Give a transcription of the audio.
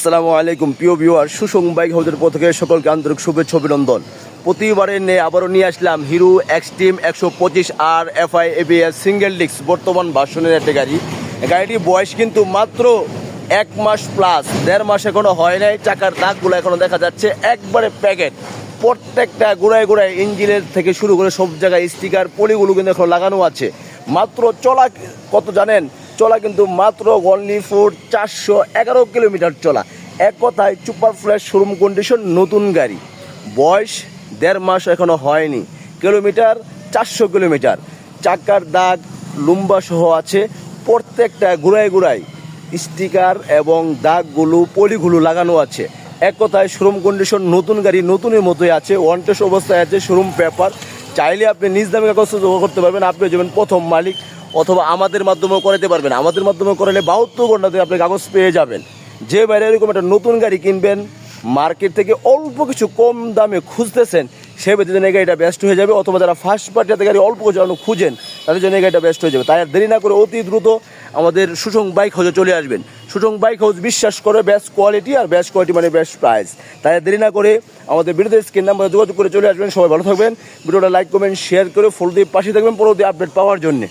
আসসালামু আলাইকুম প্রিয় ভিউয়ার, সুসং বাইক হাউসের পক্ষ থেকে সকলকে আন্তরিক শুভেচ্ছা অভিনন্দন। প্রতিবারের আবারও নিয়ে আসলাম Hero extreme 125R FI ABS single disc বর্তমান ভার্সনের একটা গাড়ি। গাড়িটির বয়স কিন্তু মাত্র 1 মাস প্লাস, 1.5 মাস এখনো হয় নাই। চাকার দাগগুলো এখনো দেখা যাচ্ছে, একবারে প্যাকেট। প্রত্যেকটা গোড়ায় গোড়ায় ইঞ্জিনের থেকে শুরু করে সব জায়গায় স্টিকার পলিগুলো কিন্তু এখন লাগানো আছে। মাত্র চলা কত জানেন? চলা কিন্তু মাত্র অনলি ফর 411 কিলোমিটার চলা। এক কথায় সুপার ফ্রেশ শোরুম কন্ডিশন নতুন গাড়ি। বয়স 1.5 মাস এখনো হয়নি। Kilometre 400 kilometre. চাকার দাগ লুম্বা সহ আছে। প্রত্যেকটা গোড়ায় গোড়ায় স্টিকার এবং দাগগুলো পলিগুলো লাগানো আছে। এক কথায় শোরুম কন্ডিশন নতুন গাড়ি, নতুনের মতোই আছে। ওয়ান টেস্ট অবস্থায় আছে। শোরুম পেপার চাইলে আপনি নিজ দামে কাগজ করতে পারবেন। আপনি যাবেন প্রথম মালিক, অথবা আমাদের মাধ্যমেও করাতে পারবেন। আমাদের মাধ্যমে করালে 72 ঘন্টাতে আপনি কাগজ পেয়ে যাবেন। যে বাইরে এরকম একটা নতুন গাড়ি কিনবেন, মার্কেট থেকে অল্প কিছু কম দামে খুঁজতেছেন, সে ব্যক্তিদের এই গাড়িটা বেস্ট হয়ে যাবে। অথবা যারা ফার্স্ট পার্টিতে গাড়ি অল্প কিছু খুঁজেন, তাদের জন্য এই গাড়িটা বেস্ট হয়ে যাবে। তাই আর দেরি না করে অতি দ্রুত আমাদের সুসং বাইক হাউসে চলে আসবেন। সুসং বাইক হাউস বিশ্বাস করে বেস্ট কোয়ালিটি, আর বেস্ট কোয়ালিটি মানে বেস্ট প্রাইস। তাই আর দেরি না করে আমাদের ভিডিওতে স্ক্রিন নাম্বারে যোগাযোগ করে চলে আসবেন। সবাই ভালো থাকবেন। ভিডিওটা লাইক কমেন্ট শেয়ার করে ফুল দিয়ে পাশে থাকবেন পরবর্তী আপডেট পাওয়ার জন্য।